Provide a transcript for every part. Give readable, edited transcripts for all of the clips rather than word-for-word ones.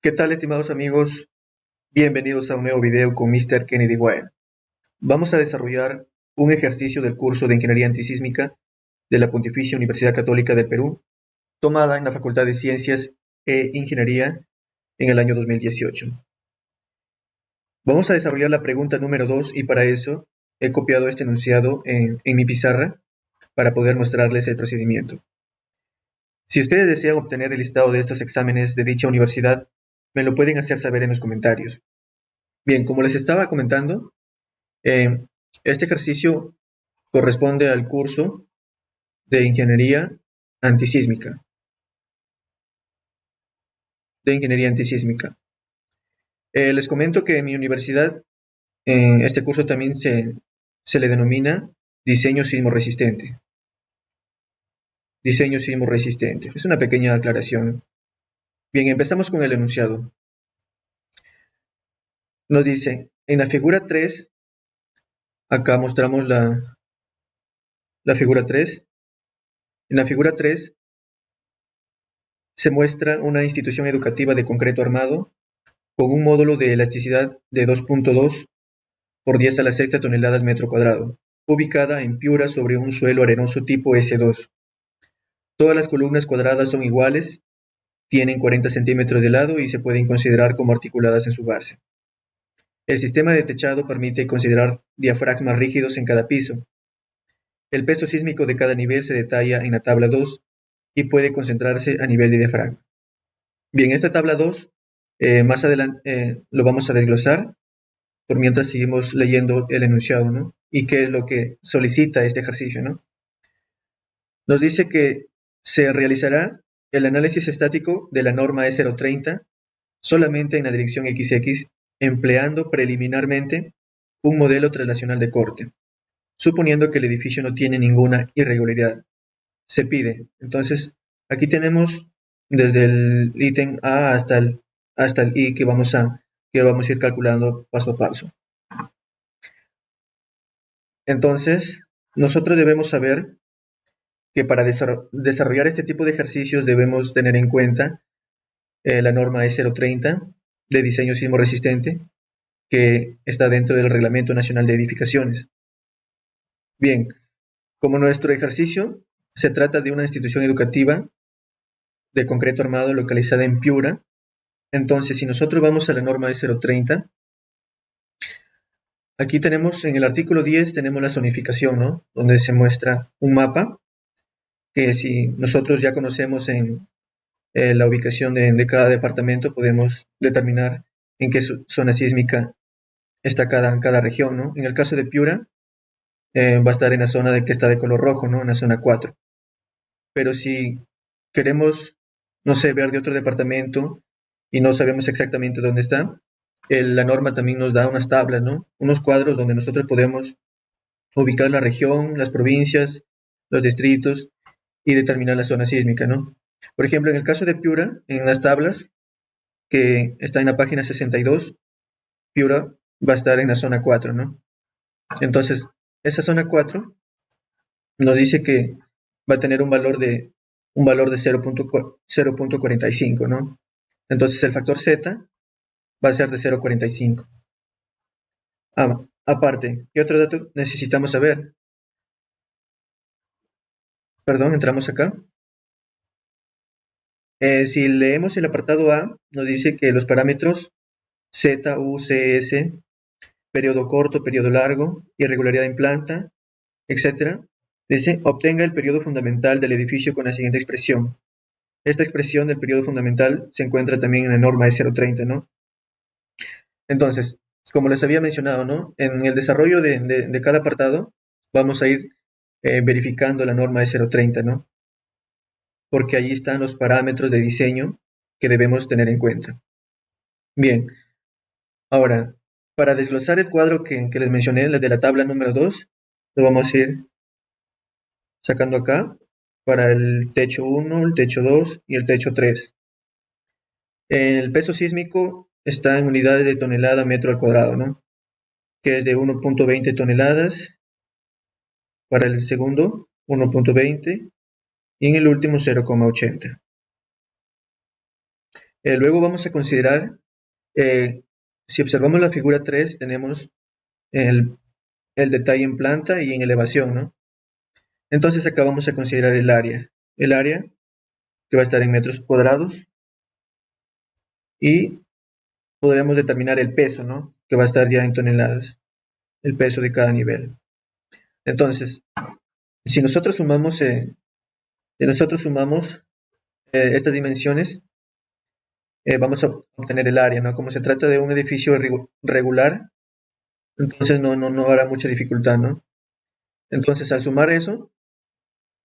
¿Qué tal, estimados amigos? Bienvenidos a un nuevo video con Mr. Kennedy Wild. Vamos a desarrollar un ejercicio del curso de Ingeniería Antisísmica de la Pontificia Universidad Católica del Perú, tomada en la Facultad de Ciencias e Ingeniería en el año 2018. Vamos a desarrollar la pregunta número 2 y para eso he copiado este enunciado en mi pizarra para poder mostrarles el procedimiento. Si ustedes desean obtener el listado de estos exámenes de dicha universidad, me lo pueden hacer saber en los comentarios. Bien, como les estaba comentando, Eh, este ejercicio corresponde al curso de Ingeniería Antisísmica. Les comento que en mi universidad, este curso también se le denomina Diseño Sismo Resistente. Diseño Sismo Resistente. Es una pequeña aclaración. Bien, empezamos con el enunciado. Nos dice, en la figura 3, acá mostramos la figura 3. En la figura 3 se muestra una institución educativa de concreto armado con un módulo de elasticidad de 2.2 por 10 a la sexta toneladas metro cuadrado, ubicada en Piura sobre un suelo arenoso tipo S2. Todas las columnas cuadradas son iguales, tienen 40 centímetros de lado y se pueden considerar como articuladas en su base. El sistema de techado permite considerar diafragmas rígidos en cada piso. El peso sísmico de cada nivel se detalla en la tabla 2 y puede concentrarse a nivel de diafragma. Bien, esta tabla 2 más adelante lo vamos a desglosar por mientras seguimos leyendo el enunciado, ¿no? Y qué es lo que solicita este ejercicio, ¿no? Nos dice que se realizará el análisis estático de la norma E030 solamente en la dirección XX, empleando preliminarmente un modelo traslacional de corte, suponiendo que el edificio no tiene ninguna irregularidad. Se pide. Entonces, aquí tenemos desde el ítem A hasta el I que vamos a ir calculando paso a paso. Entonces, nosotros debemos saber que para desarrollar este tipo de ejercicios debemos tener en cuenta la norma E030 de diseño sismo resistente que está dentro del Reglamento Nacional de Edificaciones. Bien, como nuestro ejercicio se trata de una institución educativa de concreto armado localizada en Piura, entonces si nosotros vamos a la norma E030, aquí tenemos en el artículo 10 tenemos la zonificación, ¿no? Donde se muestra un mapa que si nosotros ya conocemos en la ubicación de cada departamento, podemos determinar en qué zona sísmica está cada región, ¿no? En el caso de Piura, va a estar en la zona que está de color rojo, ¿no? En la zona 4. Pero si queremos, no sé, ver de otro departamento y no sabemos exactamente dónde está, la norma también nos da unas tablas, ¿no? Unos cuadros donde nosotros podemos ubicar la región, las provincias, los distritos y determinar la zona sísmica, ¿no? Por ejemplo, en el caso de Piura, en las tablas que está en la página 62, Piura va a estar en la zona 4, ¿no? Entonces, esa zona 4 nos dice que va a tener un valor de 0.45, ¿no? Entonces, el factor Z va a ser de 0.45. Aparte, ¿qué otro dato necesitamos saber? Perdón, entramos acá. Si leemos el apartado A, nos dice que los parámetros Z, U, C, S, periodo corto, periodo largo, irregularidad en planta, etc. Dice, obtenga el periodo fundamental del edificio con la siguiente expresión. Esta expresión del periodo fundamental se encuentra también en la norma E030, ¿no? Entonces, como les había mencionado, ¿no? En el desarrollo de cada apartado vamos a ir verificando la norma E030, ¿no? Porque allí están los parámetros de diseño que debemos tener en cuenta. Bien, ahora, para desglosar el cuadro que les mencioné, el de la tabla número 2, lo vamos a ir sacando acá para el techo 1, el techo 2 y el techo 3. El peso sísmico está en unidades de tonelada metro al cuadrado, ¿no? Que es de 1.20 toneladas para el segundo, 1.20 y en el último 0.80. Luego vamos a considerar, si observamos la figura 3, tenemos el, el detalle en planta y en elevación, ¿no? Entonces acá vamos a considerar el área que va a estar en metros cuadrados y podemos determinar el peso, ¿no? Que va a estar ya en toneladas, el peso de cada nivel. Entonces, si nosotros sumamos, estas dimensiones, vamos a obtener el área, ¿no? Como se trata de un edificio regular, entonces no habrá mucha dificultad, ¿no? Entonces, al sumar eso,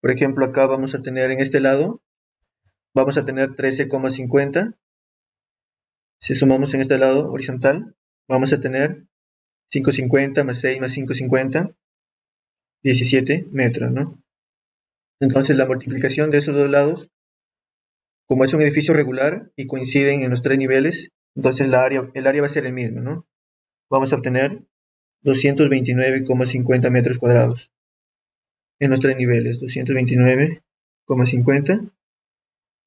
por ejemplo, acá vamos a tener en este lado, vamos a tener 13,50. Si sumamos en este lado horizontal, vamos a tener 5,50 más 6 más 5,50, 17 metros, ¿no? Entonces, la multiplicación de esos dos lados, como es un edificio regular y coinciden en los tres niveles, entonces el área va a ser el mismo, ¿no? Vamos a obtener 229,50 metros cuadrados en los tres niveles, 229,50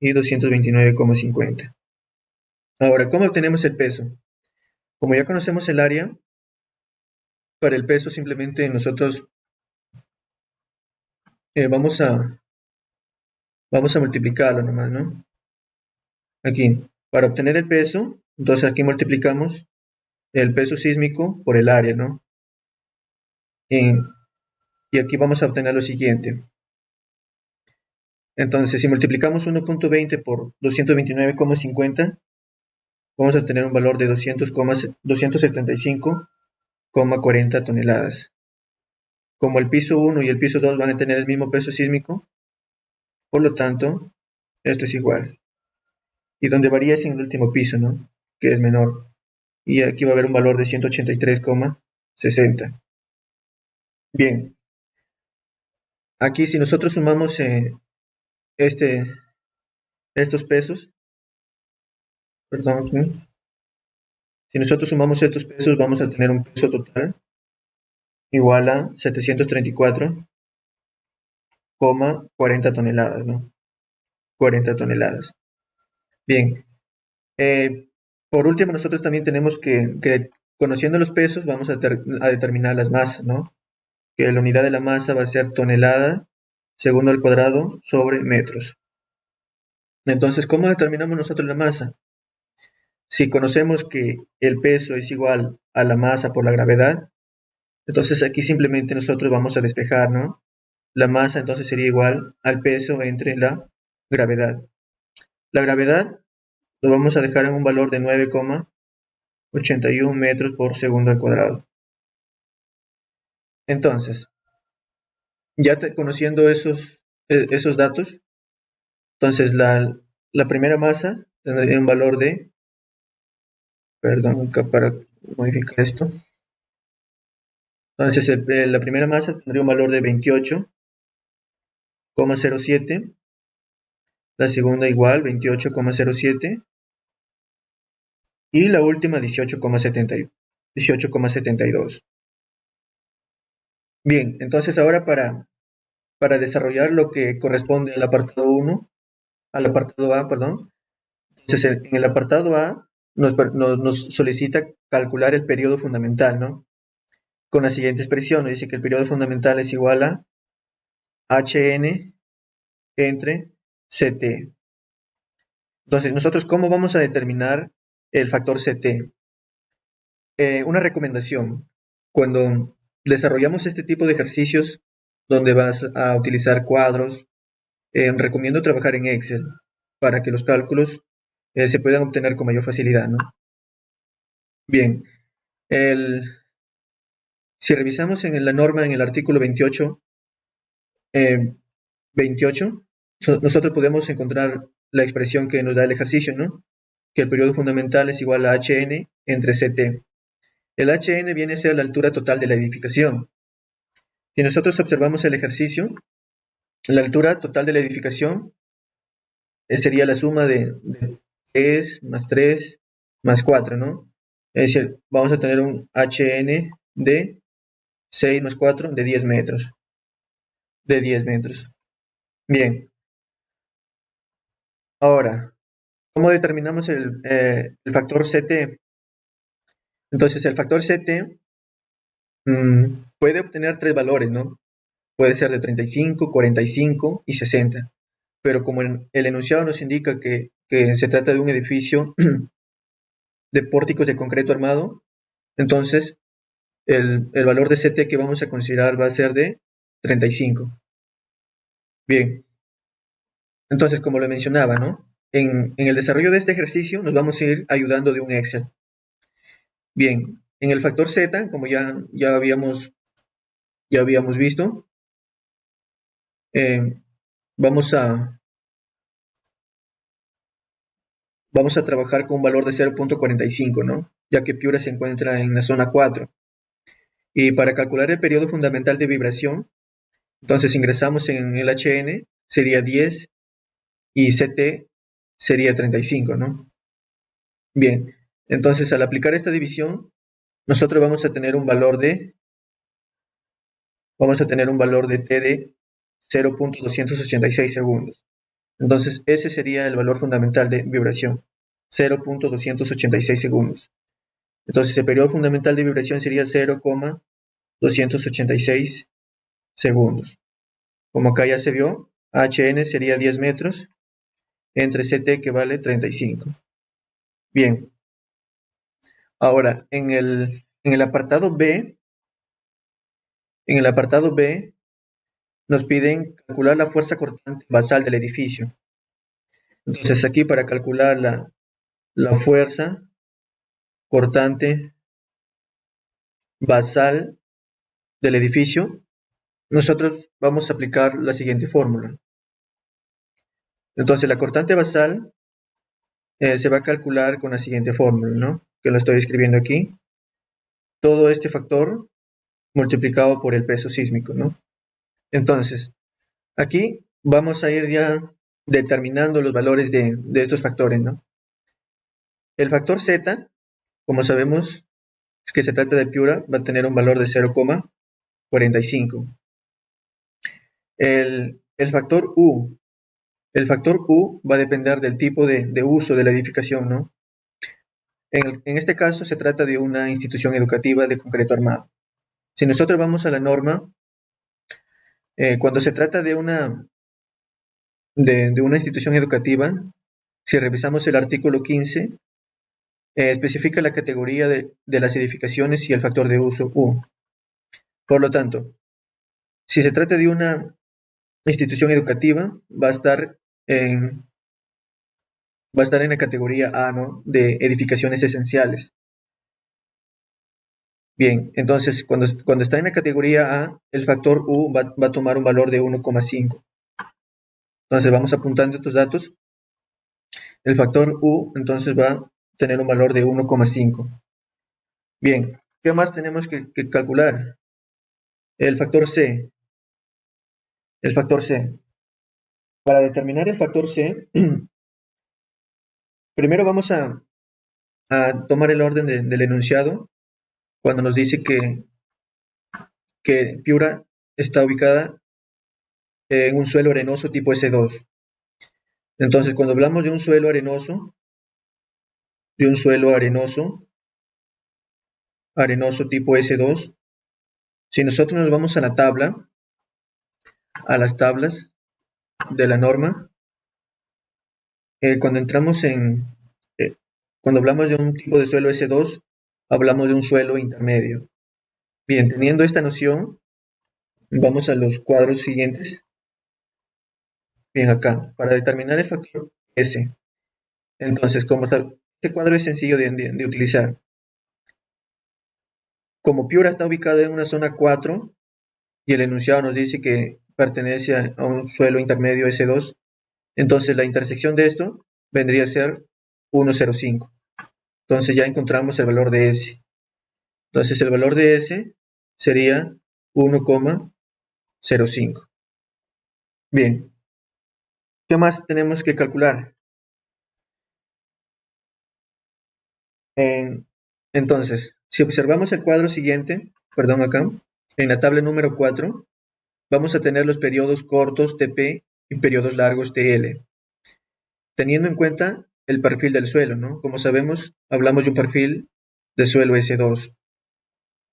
y 229,50. Ahora, ¿cómo obtenemos el peso? Como ya conocemos el área, para el peso simplemente nosotros eh, vamos a, vamos a multiplicarlo nomás, ¿no? Aquí, para obtener el peso, entonces aquí multiplicamos el peso sísmico por el área, ¿no? En- y aquí vamos a obtener lo siguiente. Entonces, si multiplicamos 1,20 por 229,50, vamos a obtener un valor de 275,40 toneladas. Como el piso 1 y el piso 2 van a tener el mismo peso sísmico, por lo tanto, esto es igual. Y donde varía es en el último piso, ¿no? Que es menor. Y aquí va a haber un valor de 183,60. Bien, aquí si nosotros sumamos este, estos pesos, perdón, ¿sí? Si nosotros sumamos estos pesos, vamos a tener un peso total igual a 734,40 toneladas, ¿no? 40 toneladas. Bien, eh, por último, nosotros también tenemos que conociendo los pesos, vamos a determinar las masas, ¿no? Que la unidad de la masa va a ser tonelada segundo al cuadrado sobre metros. Entonces, ¿cómo determinamos nosotros la masa? Si conocemos que el peso es igual a la masa por la gravedad, entonces aquí simplemente nosotros vamos a despejar, ¿no? La masa entonces sería igual al peso entre la gravedad. La gravedad lo vamos a dejar en un valor de 9,81 metros por segundo al cuadrado. Entonces, ya conociendo esos datos, entonces la primera masa tendría un valor de, perdón, acá para modificar esto. Entonces, la primera masa tendría un valor de 28,07, la segunda igual, 28,07, y la última 18,72. Bien, entonces ahora para desarrollar lo que corresponde al apartado 1, al apartado A, perdón, entonces en el apartado A nos solicita calcular el periodo fundamental, ¿no? Con la siguiente expresión, nos dice que el periodo fundamental es igual a Hn entre Ct. Entonces, nosotros, ¿cómo vamos a determinar el factor Ct? Una recomendación, cuando desarrollamos este tipo de ejercicios donde vas a utilizar cuadros, recomiendo trabajar en Excel para que los cálculos se puedan obtener con mayor facilidad, ¿no? Bien, el, si revisamos en la norma, en el artículo 28, 28, nosotros podemos encontrar la expresión que nos da el ejercicio, ¿no? Que el periodo fundamental es igual a Hn entre Ct. El Hn viene a ser la altura total de la edificación. Si nosotros observamos el ejercicio, la altura total de la edificación sería la suma de 3 más 3 más 4, ¿no? Es decir, vamos a tener un Hn de 6 más 4 de 10 metros. De 10 metros. Bien, ahora, ¿Cómo determinamos el factor CT? Entonces, el factor CT puede obtener tres valores, ¿no? Puede ser de 35, 45 y 60. Pero como el enunciado nos indica que se trata de un edificio de pórticos de concreto armado, entonces el valor de CT que vamos a considerar va a ser de 35. Bien, entonces como lo mencionaba, ¿no? En el desarrollo de este ejercicio nos vamos a ir ayudando de un Excel. Bien, en el factor Z, como ya habíamos visto, eh, vamos a, vamos a trabajar con un valor de 0.45, ¿no? Ya que Piura se encuentra en la zona 4. Y para calcular el periodo fundamental de vibración, entonces ingresamos en el HN, sería 10 y CT sería 35, ¿no? Bien, entonces al aplicar esta división, nosotros vamos a tener un valor de T de 0.286 segundos. Entonces ese sería el valor fundamental de vibración, 0.286 segundos. Entonces el periodo fundamental de vibración sería 0,286 segundos. Como acá ya se vio, HN sería 10 metros entre CT que vale 35. Bien, ahora en el apartado B, nos piden calcular la fuerza cortante basal del edificio. Entonces aquí para calcular la fuerza cortante basal del edificio, nosotros vamos a aplicar la siguiente fórmula. Entonces la cortante basal se va a calcular con la siguiente fórmula, ¿no? Que lo estoy escribiendo aquí. Todo este factor multiplicado por el peso sísmico, ¿no? Entonces, aquí vamos a ir ya determinando los valores de estos factores, ¿no? El factor Z, como sabemos que se trata de Piura, va a tener un valor de 0,45. El factor U. El factor U va a depender del tipo de uso de la edificación, ¿no? En este caso se trata de una institución educativa de concreto armado. Si nosotros vamos a la norma, cuando se trata de una institución educativa, si revisamos el artículo 15, especifica la categoría de las edificaciones y el factor de uso U. Por lo tanto, si se trata de una institución educativa, va a estar en la categoría A, ¿no? De edificaciones esenciales. Bien, entonces cuando está en la categoría A, el factor U va a tomar un valor de 1,5. Entonces vamos apuntando estos datos. El factor U entonces va a tener un valor de 1,5. Bien, ¿qué más tenemos que calcular? El factor C. El factor C. Para determinar el factor C, primero vamos a tomar el orden del enunciado cuando nos dice que Piura está ubicada en un suelo arenoso tipo S2. Entonces, cuando hablamos de un suelo arenoso tipo S2, si nosotros nos vamos a la tabla, a las tablas de la norma, cuando entramos cuando hablamos de un tipo de suelo S2, hablamos de un suelo intermedio. Bien, teniendo esta noción, vamos a los cuadros siguientes. Bien, acá, para determinar el factor S. Entonces, este cuadro es sencillo de utilizar. Como Piura está ubicado en una zona 4 y el enunciado nos dice que pertenece a un suelo intermedio S2, entonces la intersección de esto vendría a ser 1,05. Entonces ya encontramos el valor de S. Entonces el valor de S sería 1,05. Bien, ¿qué más tenemos que calcular? Entonces, si observamos el cuadro siguiente, perdón acá, en la tabla número 4, vamos a tener los periodos cortos TP y periodos largos TL. Teniendo en cuenta el perfil del suelo, ¿no? Como sabemos, hablamos de un perfil de suelo S2.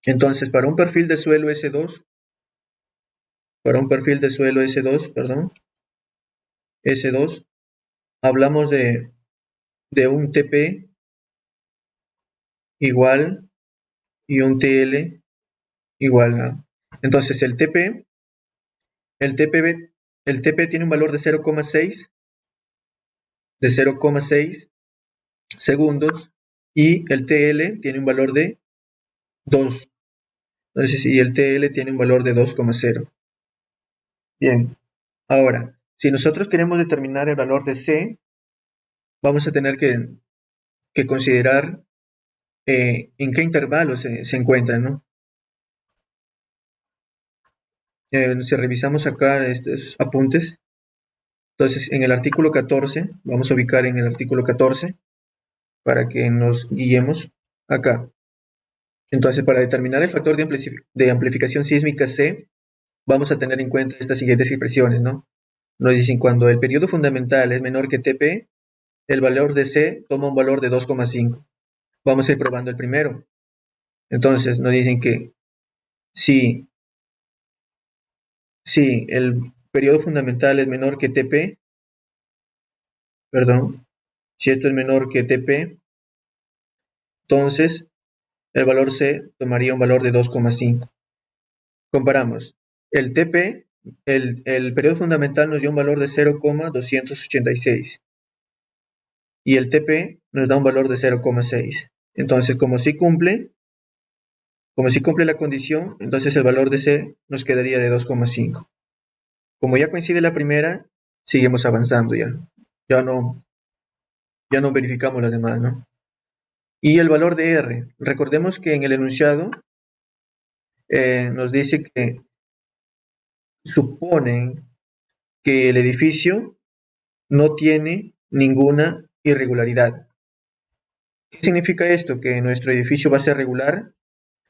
Entonces, para un perfil de suelo S2, perdón, S2, hablamos de un TP igual y un TL igual a. Entonces, el TP, el TP tiene un valor de 0,6 segundos y el TL tiene un valor de 2. Entonces, y el TL tiene un valor de 2,0. Bien, ahora, si nosotros queremos determinar el valor de C, vamos a tener que considerar en qué intervalo se encuentra, ¿no? Si revisamos acá estos apuntes, entonces en el artículo 14, vamos a ubicar en el artículo 14 para que nos guiemos acá. Entonces, para determinar el factor de amplificación sísmica C, vamos a tener en cuenta estas siguientes expresiones, ¿no? Nos dicen cuando el periodo fundamental es menor que TP, el valor de C toma un valor de 2,5. Vamos a ir probando el primero. Entonces, nos dicen que si el periodo fundamental es menor que TP, perdón, si esto es menor que TP, entonces el valor C tomaría un valor de 2,5. Comparamos. El TP, el periodo fundamental nos dio un valor de 0,286 y el TP nos da un valor de 0,6. Entonces, como si cumple la condición, entonces el valor de C nos quedaría de 2,5. Como ya coincide la primera, seguimos avanzando ya. Ya no verificamos las demás, ¿no? Y el valor de R. Recordemos que en el enunciado nos dice que suponen que el edificio no tiene ninguna irregularidad. ¿Qué significa esto? Que nuestro edificio va a ser regular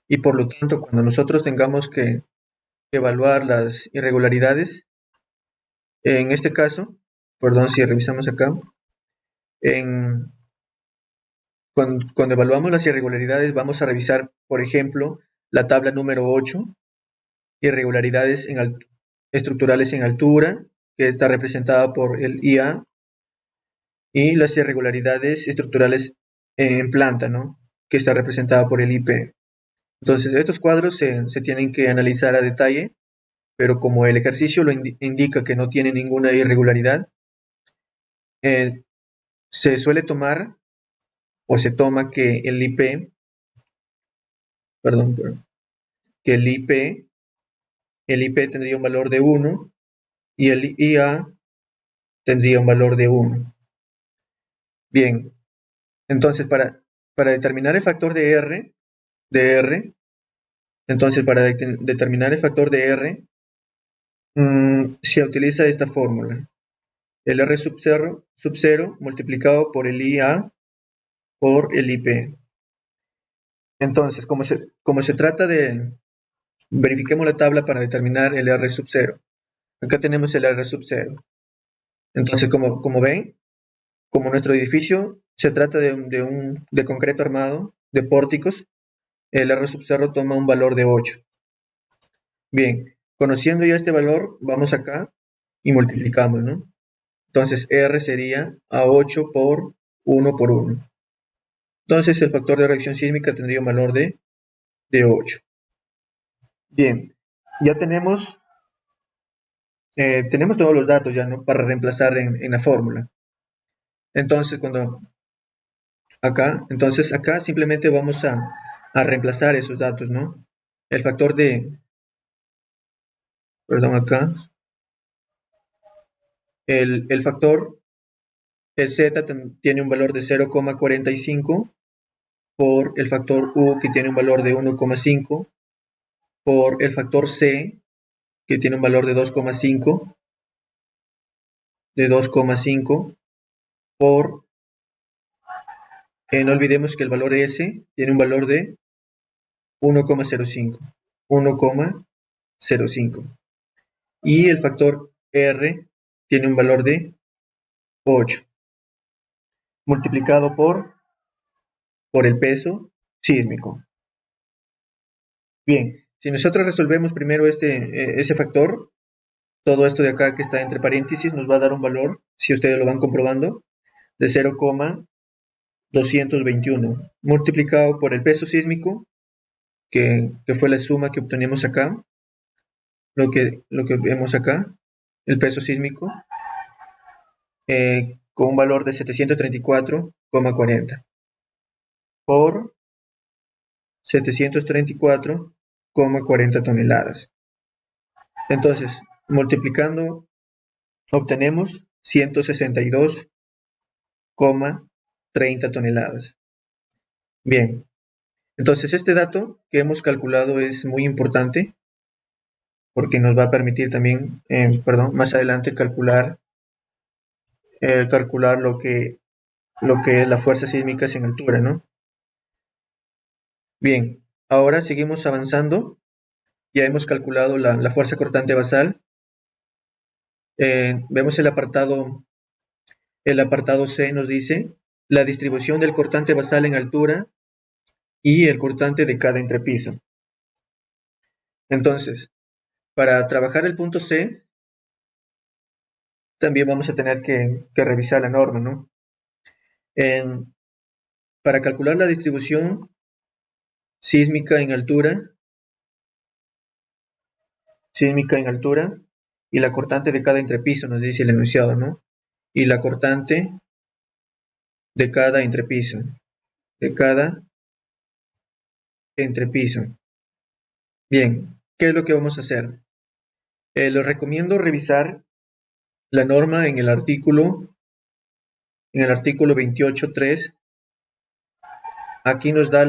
y por lo tanto cuando nosotros tengamos que evaluar las irregularidades, en este caso, perdón si revisamos acá, cuando evaluamos las irregularidades vamos a revisar, por ejemplo, la tabla número 8, irregularidades estructurales en altura, que está representada por el IA, y las irregularidades estructurales en planta, ¿no? Que está representada por el IP. Entonces, estos cuadros se tienen que analizar a detalle, pero como el ejercicio lo indica que no tiene ninguna irregularidad, eh, se suele tomar o se toma que el IP, perdón, que el IP tendría un valor de 1 y el IA tendría un valor de 1. Bien, entonces para determinar el factor de R, entonces para determinar el factor de R, se utiliza esta fórmula. El R sub 0 multiplicado por el IA por el IP. Entonces, como se trata de, verifiquemos la tabla para determinar el R sub 0. Acá tenemos el R sub 0. Entonces, como ven, como nuestro edificio se trata de concreto armado, de pórticos, el R sub 0 toma un valor de 8. Bien, conociendo ya este valor, vamos acá y multiplicamos, ¿no? Entonces, R sería a 8 por 1 por 1. Entonces, el factor de reacción sísmica tendría un valor de 8. Bien, ya tenemos todos los datos ya, ¿no? Para reemplazar en la fórmula. Entonces, acá simplemente vamos a reemplazar esos datos, ¿no? El factor perdón, acá, el factor, el Z tiene un valor de 0,45 por el factor U que tiene un valor de 1,5 por el factor C que tiene un valor de 2,5 por, no olvidemos que el valor S tiene un valor de 1,05 y el factor R tiene un valor de 8. multiplicado por el peso sísmico. Bien, si nosotros resolvemos primero ese factor, todo esto de acá que está entre paréntesis nos va a dar un valor, si ustedes lo van comprobando, de 0,221 multiplicado por el peso sísmico, que fue la suma que obtenemos acá, lo que vemos acá, el peso sísmico, con un valor de 734,40 por 734,40 toneladas. Entonces, multiplicando, obtenemos 162,30 toneladas. Bien, entonces este dato que hemos calculado es muy importante porque nos va a permitir también, más adelante calcular lo que es la fuerza sísmica en altura, ¿no? Bien, ahora seguimos avanzando. Ya hemos calculado la fuerza cortante basal. Vemos el apartado C nos dice la distribución del cortante basal en altura y el cortante de cada entrepiso. Entonces, para trabajar el punto C, también vamos a tener que revisar la norma, ¿no? Para calcular la distribución sísmica en altura y la cortante de cada entrepiso, nos dice el enunciado, ¿no? Y la cortante de cada entrepiso, de cada entrepiso. Bien, ¿qué es lo que vamos a hacer? Les recomiendo revisar la norma en el artículo 28.3. Aquí nos va a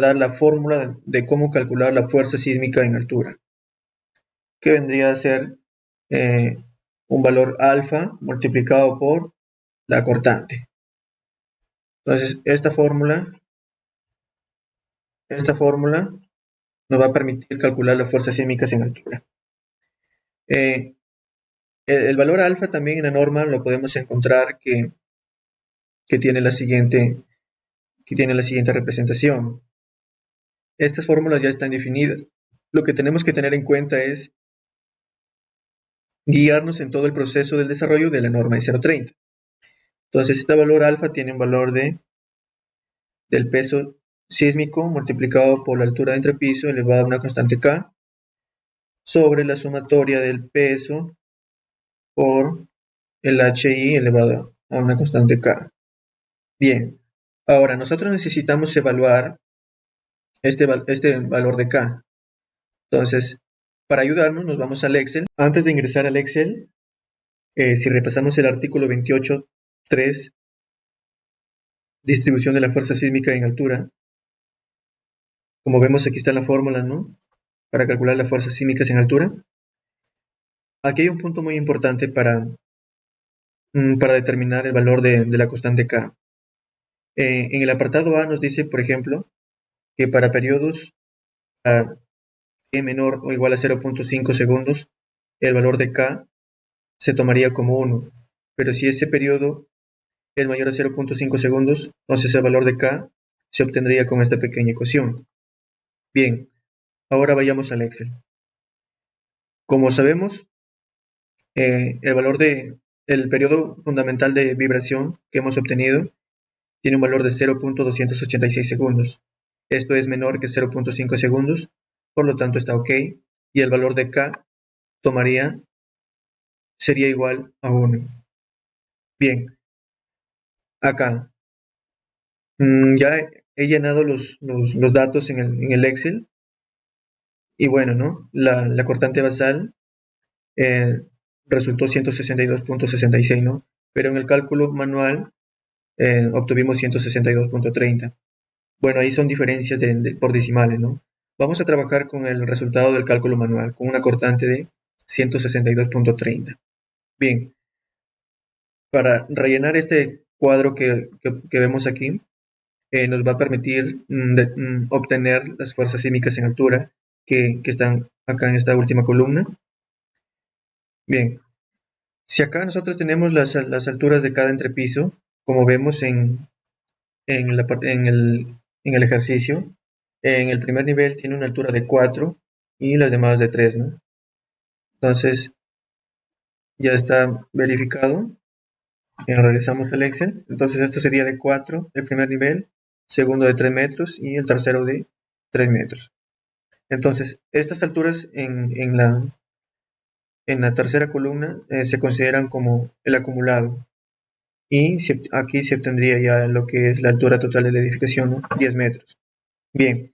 dar la fórmula de cómo calcular la fuerza sísmica en altura, que vendría a ser un valor alfa multiplicado por la cortante. Entonces, esta fórmula nos va a permitir calcular las fuerzas sísmicas en altura. El valor alfa también en la norma lo podemos encontrar que tiene la siguiente representación. Estas fórmulas ya están definidas. Lo que tenemos que tener en cuenta es guiarnos en todo el proceso del desarrollo de la norma de 0,30. Entonces, este valor alfa tiene un valor del peso sísmico multiplicado por la altura de entrepiso elevado a una constante K sobre la sumatoria del peso por el HI elevado a una constante K. Bien, ahora nosotros necesitamos evaluar este valor de K. Entonces, para ayudarnos nos vamos al Excel. Antes de ingresar al Excel, si repasamos el artículo 28.3, distribución de la fuerza sísmica en altura, como vemos aquí está la fórmula, ¿no? Para calcular las fuerzas sísmicas en altura. Aquí hay un punto muy importante para determinar el valor de la constante K. En el apartado A nos dice, por ejemplo, que para periodos a t menor o igual a 0,5 segundos, el valor de K se tomaría como 1. Pero si ese periodo es mayor a 0,5 segundos, entonces el valor de K se obtendría con esta pequeña ecuación. Bien, ahora vayamos al Excel. Como sabemos, el valor el periodo fundamental de vibración que hemos obtenido tiene un valor de 0,286 segundos. Esto es menor que 0,5 segundos, por lo tanto está ok, y el valor de K sería igual a 1. Bien, acá ya he llenado los datos en el Excel, y bueno, ¿no? La cortante basal resultó 162,66, ¿no? Pero en el cálculo manual obtuvimos 162,30. Bueno, ahí son diferencias por decimales, ¿no? Vamos a trabajar con el resultado del cálculo manual, con una cortante de 162,30. Bien, para rellenar este cuadro que vemos aquí, nos va a permitir obtener las fuerzas sísmicas en altura que están acá en esta última columna. Bien, Si acá nosotros tenemos las alturas de cada entrepiso, como vemos en el ejercicio, en el primer nivel tiene una altura de 4 y las demás de 3, ¿no? Entonces ya está verificado. Regresamos al Excel. Entonces esto sería de 4 el primer nivel, segundo de 3 metros y el tercero de 3 metros. Entonces, estas alturas en la tercera columna se consideran como el acumulado. Y aquí se obtendría ya lo que es la altura total de la edificación, ¿no? 10 metros. Bien,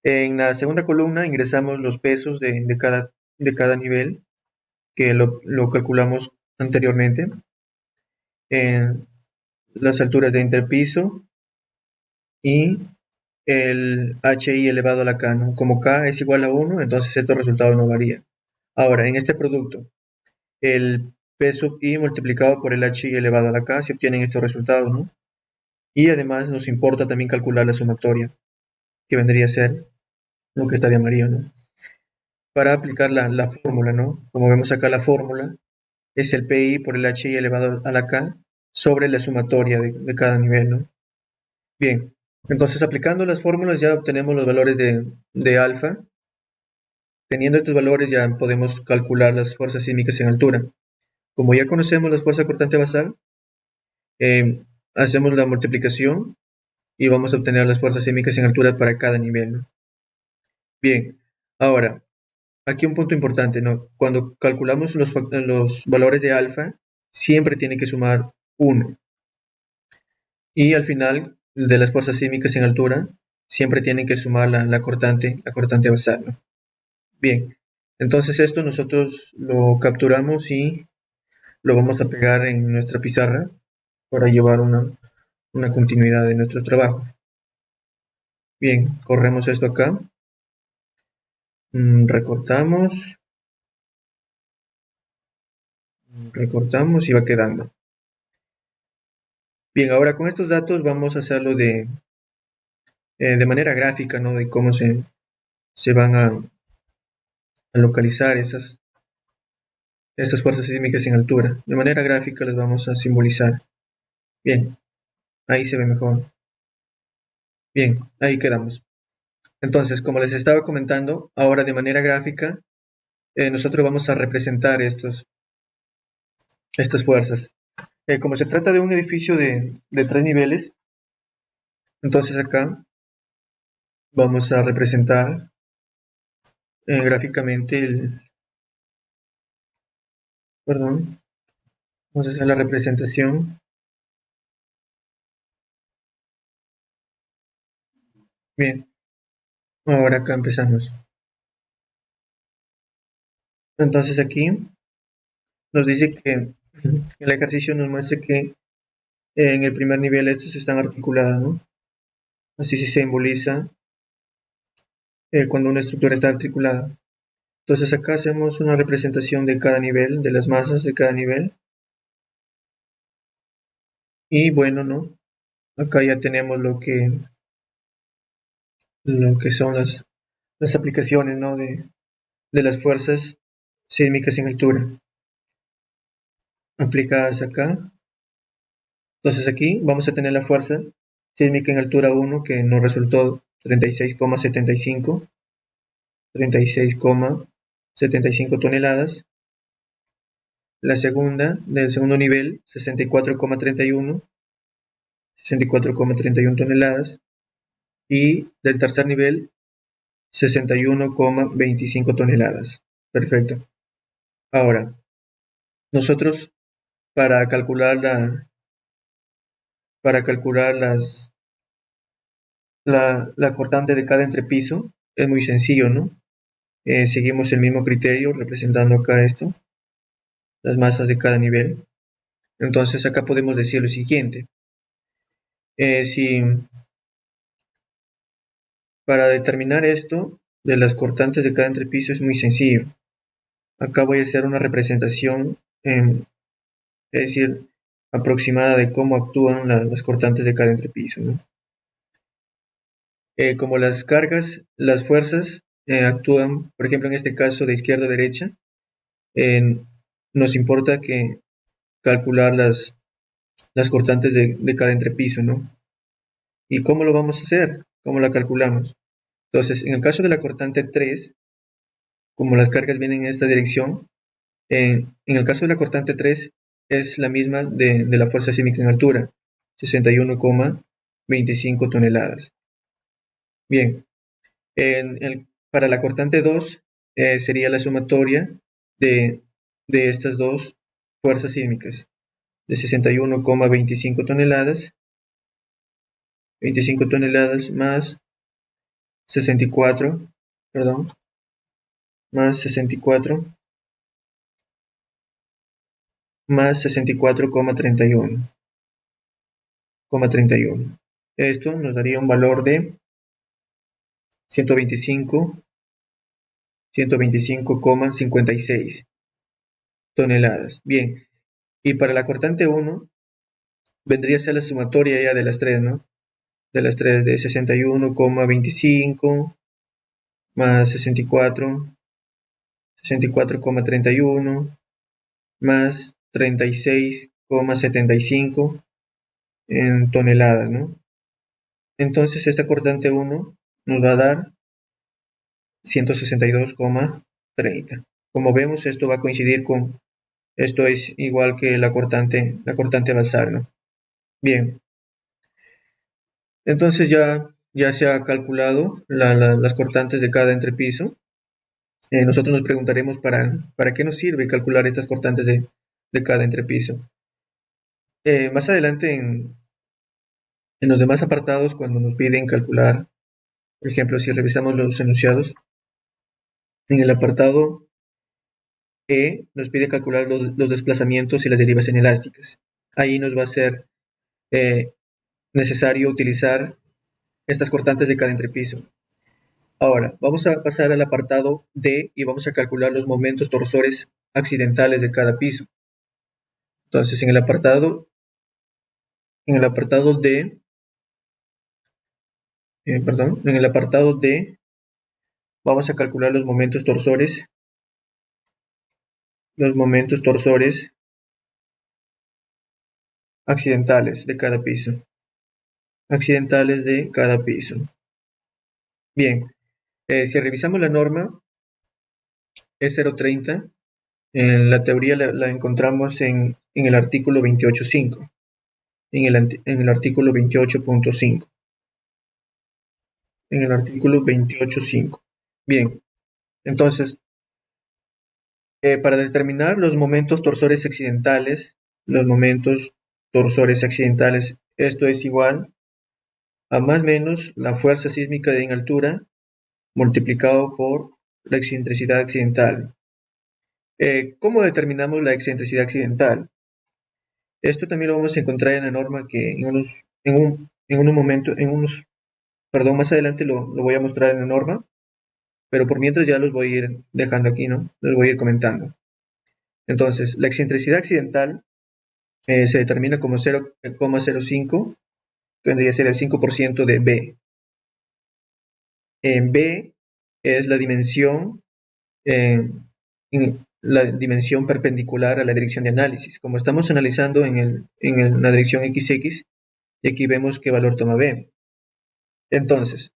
en la segunda columna ingresamos los pesos de cada nivel, que lo calculamos anteriormente. Las alturas de interpiso y el HI elevado a la K, ¿no? Como K es igual a 1, entonces estos resultados no varían. Ahora, en este producto, el P sub I multiplicado por el HI elevado a la K se obtienen estos resultados, ¿no? Y además nos importa también calcular la sumatoria, que vendría a ser lo que está de amarillo, ¿no? Para aplicar la fórmula, ¿no? Como vemos acá, la fórmula es el PI por el HI elevado a la K sobre la sumatoria de cada nivel, ¿no? Bien, entonces aplicando las fórmulas ya obtenemos los valores de alfa. Teniendo estos valores ya podemos calcular las fuerzas sísmicas en altura. Como ya conocemos la fuerza cortante basal, hacemos la multiplicación y vamos a obtener las fuerzas sísmicas en altura para cada nivel, ¿no? Bien, ahora, aquí un punto importante, ¿no? Cuando calculamos los valores de alfa, siempre tiene que sumar 1. Y al final de las fuerzas sísmicas en altura, siempre tienen que sumar la cortante basal, ¿no? Bien, entonces esto nosotros lo capturamos y lo vamos a pegar en nuestra pizarra para llevar una continuidad de nuestro trabajo. Bien, corremos esto acá, recortamos y va quedando. Bien, ahora con estos datos vamos a hacerlo de manera gráfica, ¿no? De cómo se van a localizar estas fuerzas sísmicas en altura. De manera gráfica las vamos a simbolizar. Bien, ahí se ve mejor. Bien, ahí quedamos. Entonces, como les estaba comentando, ahora de manera gráfica, nosotros vamos a representar estas fuerzas. Como se trata de un edificio de 3 niveles, entonces acá vamos a representar gráficamente perdón, vamos a hacer la representación. Bien, ahora acá empezamos. Entonces aquí nos dice que el ejercicio nos muestra que en el primer nivel estas están articuladas, ¿no? Así se simboliza cuando una estructura está articulada. Entonces acá hacemos una representación de cada nivel, de las masas de cada nivel. Y bueno, ¿no? Acá ya tenemos lo que son las aplicaciones, ¿no? de las fuerzas sísmicas en altura aplicadas acá. Entonces aquí vamos a tener la fuerza sísmica en altura 1 que nos resultó 36,75 toneladas. La segunda, del segundo nivel, 64,31 toneladas. Y del tercer nivel, 61,25 toneladas. Perfecto. Ahora, nosotros para calcular la cortante de cada entrepiso es muy sencillo, ¿no? Seguimos el mismo criterio representando acá esto, las masas de cada nivel. Entonces acá podemos decir lo siguiente. Si para determinar esto de las cortantes de cada entrepiso es muy sencillo. Acá voy a hacer una representación, es decir, aproximada de cómo actúan las cortantes de cada entrepiso, ¿no? Como las cargas, las fuerzas actúan, por ejemplo, en este caso de izquierda a derecha, nos importa que calcular las cortantes de cada entrepiso, ¿no? ¿Y cómo lo vamos a hacer? ¿Cómo la calculamos? Entonces, en el caso de la cortante 3, como las cargas vienen en esta dirección, en el caso de la cortante 3 es la misma de la fuerza sísmica en altura, 61,25 toneladas. Bien, para la cortante 2 sería la sumatoria de, de estas dos fuerzas sísmicas, de 61,25 toneladas, 25 toneladas más 64, perdón, más 64, más 64,31. Esto nos daría un valor de 125,56 toneladas. Bien, y para la cortante 1 vendría a ser la sumatoria ya de las tres, ¿no? De las tres, de 61,25 más 64,31 más 36,75 en toneladas, ¿no? Entonces esta cortante 1 nos va a dar 162,30. Como vemos, esto va a coincidir con, esto es igual que la cortante basal, ¿no? Bien, entonces ya se ha calculado las cortantes de cada entrepiso. Nosotros nos preguntaremos para qué nos sirve calcular estas cortantes de cada entrepiso. Más adelante en los demás apartados, cuando nos piden calcular, por ejemplo, si revisamos los enunciados, en el apartado E nos pide calcular los desplazamientos y las derivas inelásticas. Ahí nos va a ser necesario utilizar estas cortantes de cada entrepiso. Ahora, vamos a pasar al apartado D y vamos a calcular los momentos torsores accidentales de cada piso. Entonces, en el apartado D, en el apartado D vamos a calcular los momentos torsores accidentales de cada piso. Bien, si revisamos la norma, es 030. La teoría la encontramos en el artículo 28.5, en el artículo 28.5. En el artículo 28.5. Bien, entonces, para determinar los momentos torsores accidentales, esto es igual a más o menos la fuerza sísmica en altura multiplicado por la excentricidad accidental. ¿Cómo determinamos la excentricidad accidental? Esto también lo vamos a encontrar en la norma que más adelante lo voy a mostrar en la norma, pero por mientras ya los voy a ir dejando aquí, ¿no? Los voy a ir comentando. Entonces, la excentricidad accidental se determina como 0,05, que vendría a ser el 5% de B. En B es la dimensión perpendicular a la dirección de análisis. Como estamos analizando en la dirección XX, y aquí vemos qué valor toma B. Entonces,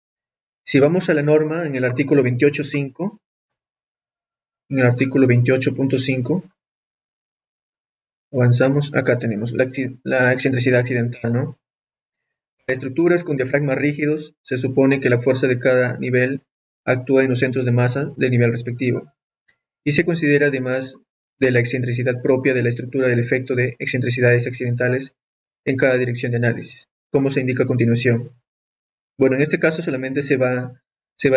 si vamos a la norma en el artículo 28.5, en el artículo 28.5, avanzamos, acá tenemos la excentricidad accidental, ¿no? Para estructuras con diafragmas rígidos, se supone que la fuerza de cada nivel actúa en los centros de masa del nivel respectivo, y se considera además de la excentricidad propia de la estructura del efecto de excentricidades accidentales en cada dirección de análisis, como se indica a continuación. Bueno, en este caso solamente se va a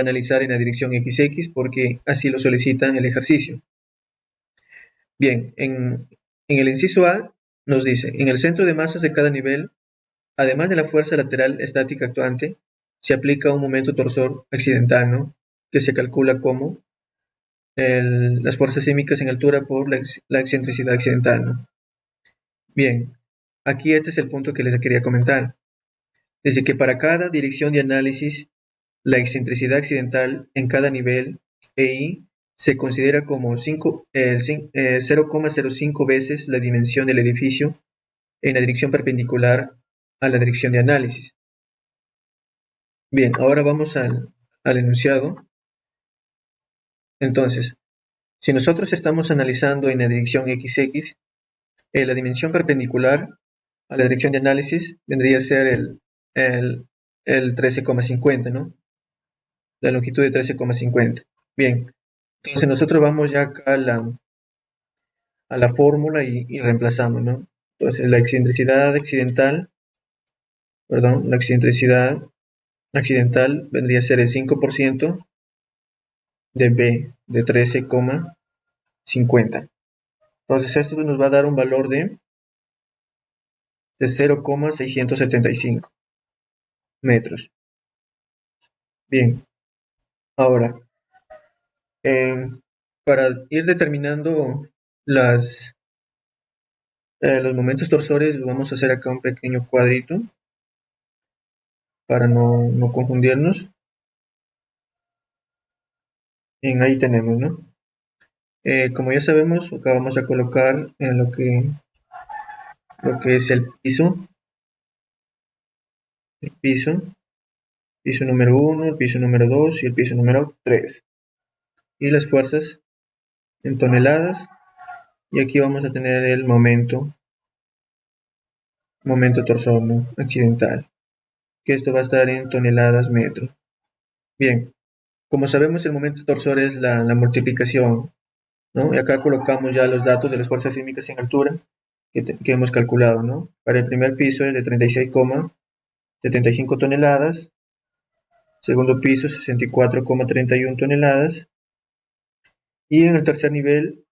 analizar en la dirección XX porque así lo solicita el ejercicio. Bien, en el inciso A nos dice, en el centro de masas de cada nivel, además de la fuerza lateral estática actuante, se aplica un momento torsor accidental, ¿no? Que se calcula como las fuerzas sísmicas en altura por la excentricidad accidental, ¿no? Bien, aquí este es el punto que les quería comentar. Dice que para cada dirección de análisis, la excentricidad accidental en cada nivel EI se considera como 0,05 veces la dimensión del edificio en la dirección perpendicular a la dirección de análisis. Bien, ahora vamos al enunciado. Entonces, si nosotros estamos analizando en la dirección XX, la dimensión perpendicular a la dirección de análisis vendría a ser el 13,50, ¿no? La longitud de 13,50. Bien, entonces nosotros vamos ya acá a la fórmula y reemplazamos, ¿no? Entonces la excentricidad accidental vendría a ser el 5% de B de 13,50. Entonces esto nos va a dar un valor de 0,675 metros. Bien, ahora, para ir determinando los momentos torsores, vamos a hacer acá un pequeño cuadrito para no confundirnos. Bien, ahí tenemos, ¿no? Como ya sabemos, acá vamos a colocar en lo que es el piso número 1, el piso número 2 y el piso número 3. Y las fuerzas en toneladas. Y aquí vamos a tener el momento torsor, ¿no? Accidental, que esto va a estar en toneladas metro. Bien, como sabemos, el momento torsor es la multiplicación, ¿no? Y acá colocamos ya los datos de las fuerzas sísmicas en altura que hemos calculado, ¿no? Para el primer piso es de 36,75 toneladas, segundo piso 64,31 toneladas y en el tercer nivel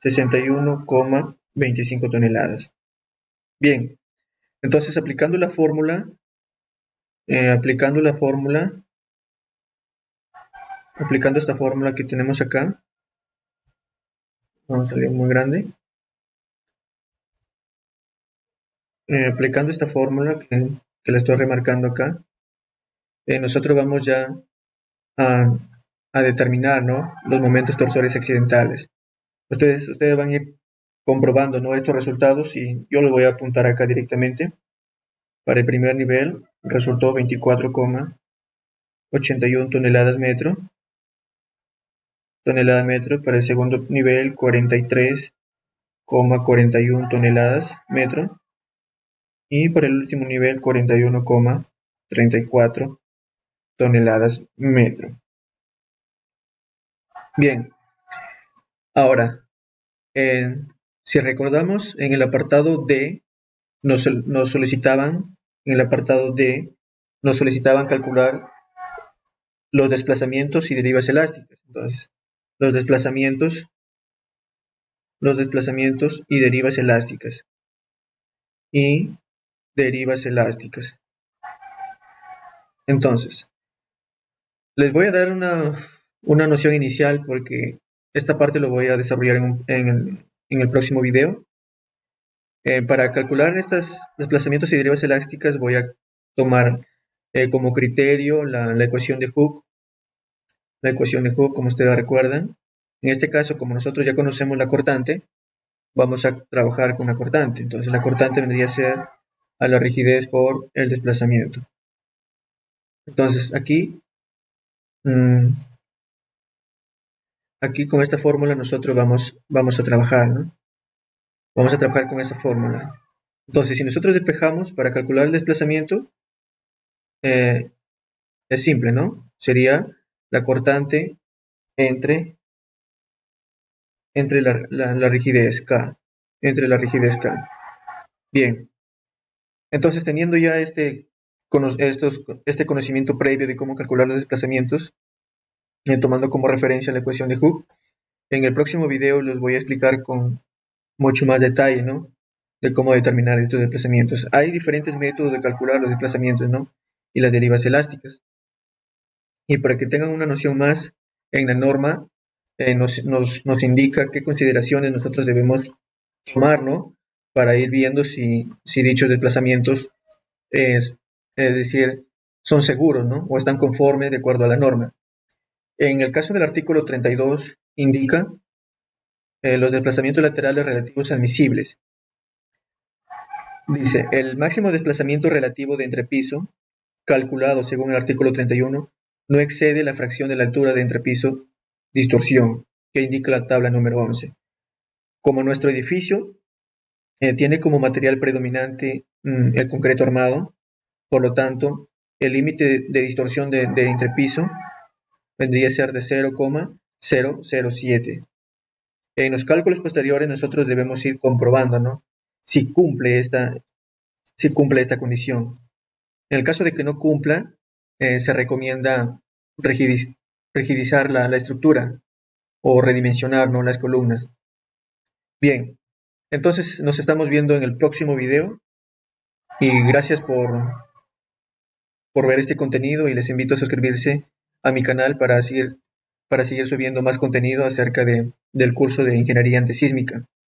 61,25 toneladas. Bien, entonces aplicando esta fórmula que tenemos acá, vamos a salir muy grande. Aplicando esta fórmula que la estoy remarcando acá, nosotros vamos ya a determinar, ¿no?, los momentos torsores accidentales. Ustedes van a ir comprobando, ¿no?, estos resultados y yo lo voy a apuntar acá directamente. Para el primer nivel resultó 24,81 toneladas metro. Para el segundo nivel 43,41 toneladas metro. Y para el último nivel 41,34 toneladas metro. Bien, ahora, si recordamos, en el apartado D nos solicitaban calcular los desplazamientos y derivas elásticas. Entonces, los desplazamientos y derivas elásticas. Entonces, les voy a dar una noción inicial porque esta parte lo voy a desarrollar en el próximo video. Para calcular estos desplazamientos y derivas elásticas voy a tomar como criterio la ecuación de Hooke. La ecuación de Hooke, como ustedes recuerdan. En este caso, como nosotros ya conocemos la cortante, vamos a trabajar con la cortante. Entonces la cortante vendría a ser a la rigidez por el desplazamiento. Entonces aquí con esta fórmula nosotros vamos a trabajar, ¿no? Vamos a trabajar con esa fórmula. Entonces, si nosotros despejamos para calcular el desplazamiento, es simple, ¿no? Sería la cortante entre la rigidez K. Bien. Entonces, teniendo ya este conocimiento previo de cómo calcular los desplazamientos, tomando como referencia la ecuación de Hooke, en el próximo video les voy a explicar con mucho más detalle, ¿no?, de cómo determinar estos desplazamientos. Hay diferentes métodos de calcular los desplazamientos, ¿no?, y las derivas elásticas. Y para que tengan una noción más, en la norma nos indica qué consideraciones nosotros debemos tomar, ¿no?, para ir viendo si dichos desplazamientos es decir, son seguros, ¿no?, o están conformes de acuerdo a la norma. En el caso del artículo 32 indica los desplazamientos laterales relativos admisibles. Dice, el máximo desplazamiento relativo de entrepiso, calculado según el artículo 31, no excede la fracción de la altura de entrepiso distorsión, que indica la tabla número 11. Como nuestro edificio tiene como material predominante el concreto armado, por lo tanto, el límite de distorsión de entrepiso vendría a ser de 0,007. En los cálculos posteriores nosotros debemos ir comprobando, ¿no?, si cumple esta condición. En el caso de que no cumpla, se recomienda rigidizar la estructura o redimensionar, ¿no?, las columnas. Bien, entonces nos estamos viendo en el próximo video y gracias por ver este contenido y les invito a suscribirse a mi canal para seguir subiendo más contenido acerca del curso de Ingeniería Antisísmica.